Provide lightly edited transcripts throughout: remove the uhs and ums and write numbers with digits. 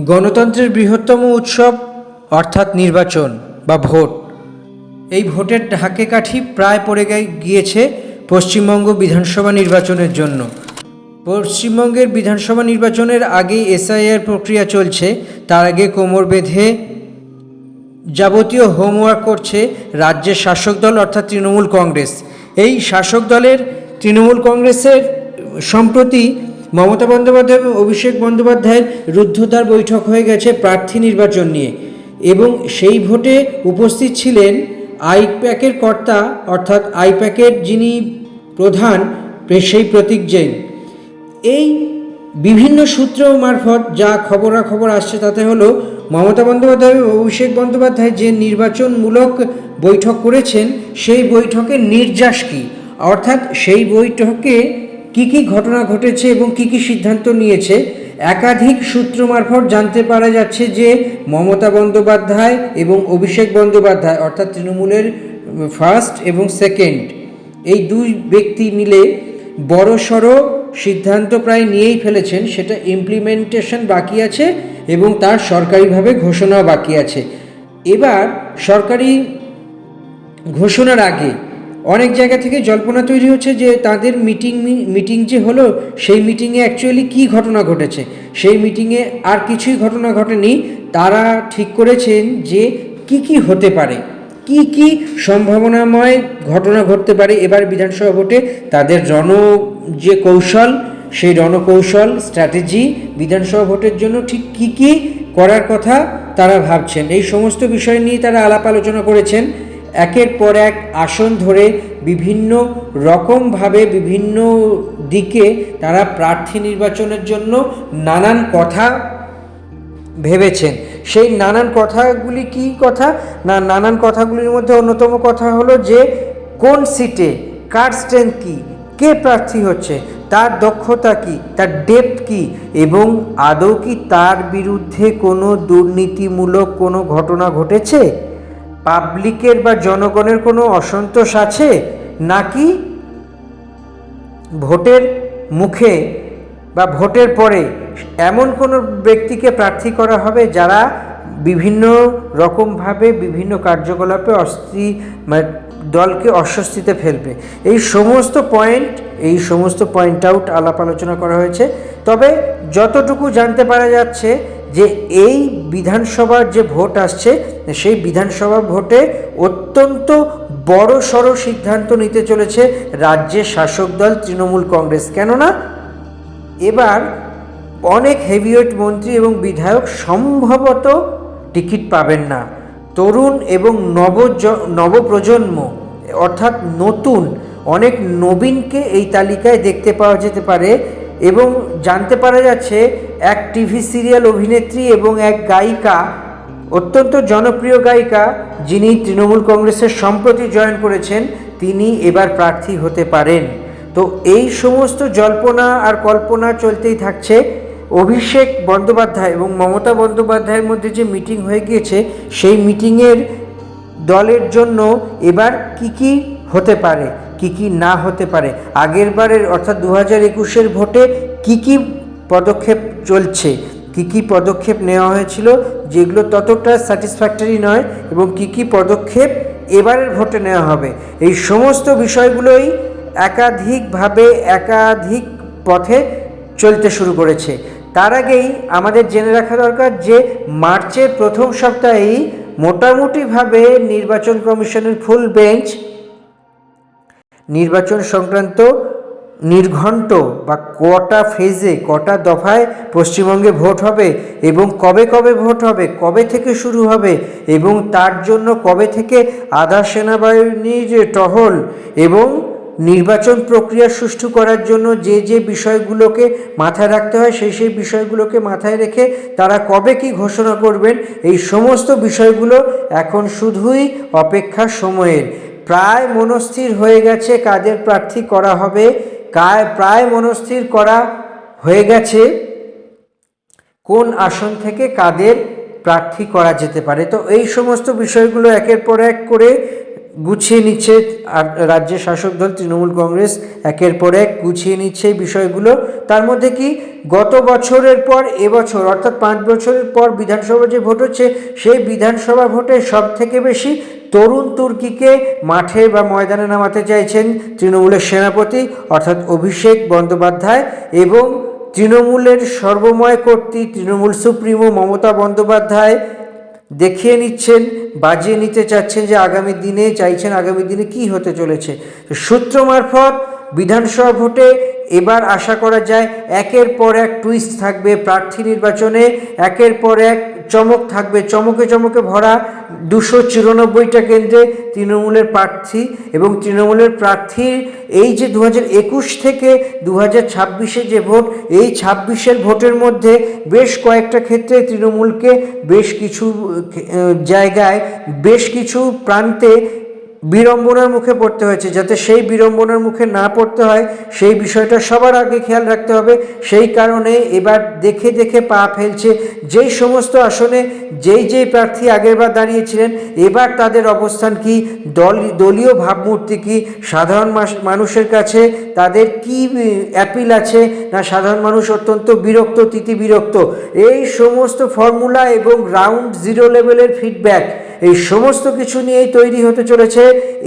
গণতন্ত্রের বৃহত্তম উৎসব অর্থাৎ নির্বাচন বা ভোট, এই ভোটের ঢাকে কাঠি প্রায় পড়ে গিয়েছে পশ্চিমবঙ্গ বিধানসভা নির্বাচনের জন্য। পশ্চিমবঙ্গের বিধানসভা নির্বাচনের আগেই এসআইআর প্রক্রিয়া চলছে। তার আগে কোমর বেঁধে যাবতীয় হোমওয়ার্ক করছে রাজ্যের শাসক দল অর্থাৎ তৃণমূল কংগ্রেস। এই শাসক দলের তৃণমূল কংগ্রেসের সম্প্রতি মমতা বন্দ্যোপাধ্যায় এবং অভিষেক বন্দ্যোপাধ্যায়ের রুদ্ধদ্বার বৈঠক হয়ে গেছে প্রার্থী নির্বাচন নিয়ে, এবং সেই ভোটে উপস্থিত ছিলেন আইপ্যাকের কর্তা অর্থাৎ আইপ্যাকের যিনি প্রধান সেই প্রতীক জৈন। এই বিভিন্ন সূত্র মারফত যা খবরাখবর আসছে তাতে হলো মমতা বন্দ্যোপাধ্যায় এবং অভিষেক বন্দ্যোপাধ্যায় যে নির্বাচনমূলক বৈঠক করেছেন সেই বৈঠকের নির্যাস কী, অর্থাৎ সেই বৈঠকে কী কী ঘটনা ঘটেছে এবং কী কী সিদ্ধান্ত নিয়েছে। একাধিক সূত্র মারফত জানতে পারা যাচ্ছে যে মমতা বন্দ্যোপাধ্যায় এবং অভিষেক বন্দ্যোপাধ্যায় অর্থাৎ তৃণমূলের ফার্স্ট এবং সেকেন্ড, এই দুই ব্যক্তি মিলে বড়সড় সিদ্ধান্ত প্রায় নিয়েই ফেলেছেন। সেটা ইমপ্লিমেন্টেশন বাকি আছে এবং তার সরকারিভাবে ঘোষণা বাকি আছে। এবার সরকারি ঘোষণার আগে অনেক জায়গা থেকে জল্পনা তৈরি হচ্ছে যে তাদের মিটিং যে হলো সেই মিটিংয়ে অ্যাকচুয়ালি কী ঘটনা ঘটেছে। সেই মিটিংয়ে আর কিছুই ঘটনা ঘটেনি। তারা ঠিক করেছেন যে কি কি হতে পারে, কি কি সম্ভাবনাময় ঘটনা ঘটতে পারে এবার বিধানসভা ভোটে। তাদের যে কৌশল, সেই রণকৌশল স্ট্র্যাটেজি বিধানসভা ভোটের জন্য ঠিক কি কি করার কথা তারা ভাবছেন, এই সমস্ত বিষয় নিয়ে তারা আলাপ আলোচনা করেছেন। একের পর এক আসন ধরে বিভিন্ন রকমভাবে বিভিন্ন দিকে তারা প্রার্থী নির্বাচনের জন্য নানান কথা ভেবেছেন। সেই নানান কথাগুলি কি কথা না, নানান কথাগুলির মধ্যে অন্যতম কথা হলো যে কোন সিটে কার স্ট্রেংথ কী, কে প্রার্থী হচ্ছে, তার দক্ষতা কী, তার ডেপথ কী, এবং আদৌ কি তার বিরুদ্ধে কোনো দুর্নীতিমূলক কোনো ঘটনা ঘটেছে, পাবলিকের বা জনগণের কোনো অসন্তোষ আছে, নাকি ভোটের মুখে বা ভোটের পরে এমন কোনো ব্যক্তিকে প্রার্থী করা হবে যারা বিভিন্ন রকমভাবে বিভিন্ন কার্যকলাপে দলকে অস্বস্তিতে ফেলবে। এই সমস্ত পয়েন্ট আউট আলাপ আলোচনা করা হয়েছে। তবে যতটুকু জানতে পারা যাচ্ছে যে এই বিধানসভার যে ভোট আসছে সেই বিধানসভা ভোটে অত্যন্ত বড়সড় সিদ্ধান্ত নিতে চলেছে রাজ্যের শাসক দল তৃণমূল কংগ্রেস। কেননা এবার অনেক হেভিওয়েট মন্ত্রী এবং বিধায়ক সম্ভবত টিকিট পাবেন না। তরুণ এবং নবপ্রজন্ম অর্থাৎ নতুন অনেক নবীনকে এই তালিকায় দেখতে পাওয়া যেতে পারে। এবং জানতে পারা যাচ্ছে এক টিভি সিরিয়াল অভিনেত্রী এবং এক গায়িকা, অত্যন্ত জনপ্রিয় গায়িকা, যিনি তৃণমূল কংগ্রেসের সম্প্রতি জয়েন করেছেন, তিনি এবার প্রার্থী হতে পারেন। তো এই সমস্ত জল্পনা আর কল্পনা চলতেই থাকছে। অভিষেক বন্দ্যোপাধ্যায় এবং মমতা বন্দ্যোপাধ্যায়ের মধ্যে যে মিটিং হয়ে গিয়েছে সেই মিটিংয়ের দলের জন্য এবার কি কি হতে পারে, কি কি না হতে পারে, আগের বারের অর্থাৎ 2021-এর ভোটে কি কি পদক্ষেপ চলছে, কি কি পদক্ষেপ নেওয়া হয়েছিল যেগুলো ততটা স্যাটিসফ্যাক্টরি নয়, এবং কি কি পদক্ষেপ এবারের ভোটে নেওয়া হবে, এই সমস্ত বিষয়গুলোই একাধিকভাবে একাধিক পথে চলতে শুরু করেছে। তার আগেই আমাদের জেনে রাখা দরকার যে মার্চের প্রথম সপ্তাহেই মোটামুটিভাবে নির্বাচন কমিশনের ফুল বেঞ্চ নির্বাচন সংক্রান্ত নির্ঘণ্ট বা কটা ফেজে কটা দফায় পশ্চিমবঙ্গে ভোট হবে এবং কবে কবে ভোট হবে, কবে থেকে শুরু হবে, এবং তার জন্য কবে থেকে আধা সেনাবাহিনীর টহল এবং নির্বাচন প্রক্রিয়া সুষ্ঠু করার জন্য যে যে বিষয়গুলোকে মাথায় রাখতে হয় সেই বিষয়গুলোকে মাথায় রেখে তারা কবে কি ঘোষণা করবেন, এই সমস্ত বিষয়গুলো এখন শুধুই অপেক্ষার সময়ের। প্রায় মনস্থির হয়ে গেছে কাদের প্রার্থী করা হবে, প্রায় মনস্থির করা হয়ে গেছে কোন আসন থেকে কাদের প্রার্থী করা যেতে পারে। তো এই সমস্ত বিষয়গুলো একের পর এক করে গুছিয়ে নিচ্ছে আর রাজ্যের শাসক দল তৃণমূল কংগ্রেস একের পর এক গুছিয়ে নিচ্ছে এই বিষয়গুলো। তার মধ্যে কি গত বছরের পর এবছর অর্থাৎ 5 বছরের পর বিধানসভা যে ভোট হচ্ছে, সেই বিধানসভা ভোটে সব থেকে বেশি তরুণ তুর্কিকে মাঠে বা ময়দানে নামাতে চাইছেন তৃণমূলের সেনাপতি অর্থাৎ অভিষেক বন্দ্যোপাধ্যায় এবং তৃণমূলের সর্বময় কর্ত্রী তৃণমূল সুপ্রিমো মমতা বন্দ্যোপাধ্যায় দেখিয়ে নিচ্ছেন, বাজিয়ে নিতে চাচ্ছেন যে আগামী দিনে কি হতে চলেছে। সূত্র মারফত বিধানসভা ভোটে এবার আশা করা যায় একের পর এক টুইস্ট থাকবে প্রার্থী নির্বাচনে, একের পর এক চমক থাকবে, চমকে চমকে ভরা 294টা কেন্দ্রে তৃণমূলের প্রার্থী এবং তৃণমূলের প্রার্থীর এই যে 2021 থেকে 2026 যে ভোট, এই 26-এর ভোটের মধ্যে বেশ কয়েকটা ক্ষেত্রে তৃণমূলকে বেশ কিছু জায়গায় বেশ কিছু প্রান্তে বিড়ম্বনার মুখে পড়তে হয়েছে। যাতে সেই বিড়ম্বনার মুখে না পড়তে হয় সেই বিষয়টা সবার আগে খেয়াল রাখতে হবে। সেই কারণে এবার দেখে দেখে পা ফেলছে যেই সমস্ত আসনে যেই প্রার্থী আগেরবার দাঁড়িয়েছিলেন, এবার তাদের অবস্থান কি, দলীয় ভাবমূর্তি কি, সাধারণ মানুষের কাছে তাদের কি অ্যাপিল আছে, না সাধারণ মানুষ অত্যন্ত বিরক্ত, তিতিবিরক্ত, এই সমস্ত ফর্মুলা এবং গ্রাউন্ড জিরো লেভেলের ফিডব্যাক এই সমস্ত কিছু নিয়েই তৈরি হতে চলেছে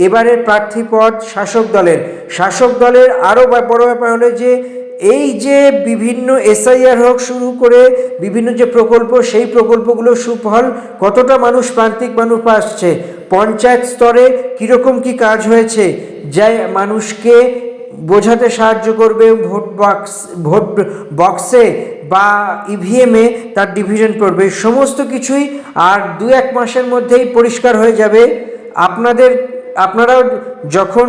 এবারের প্রার্থী পদ শাসক দলের। আরও বড় ব্যাপার হলো যে এই যে বিভিন্ন এসআইআর হোক শুরু করে বিভিন্ন যে প্রকল্প, সেই প্রকল্পগুলো সুফল কতটা প্রান্তিক মানুষ পাচ্ছে, পঞ্চায়েত স্তরে কীরকম কি কাজ হয়েছে যা মানুষকে বোঝাতে সাহায্য করবে, ভোট বক্সে বা ইভিএমে তার ডিভিশন পড়বে, সমস্ত কিছুই আর 2-1 মাসের মধ্যেই পরিষ্কার হয়ে যাবে। আপনারাও যখন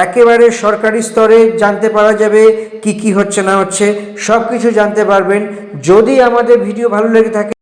একেবারে সরকারি স্তরে জানতে পারা যাবে কি হচ্ছে না হচ্ছে, সব কিছু জানতে পারবেন। যদি আমাদের ভিডিও ভালো লেগে থাকে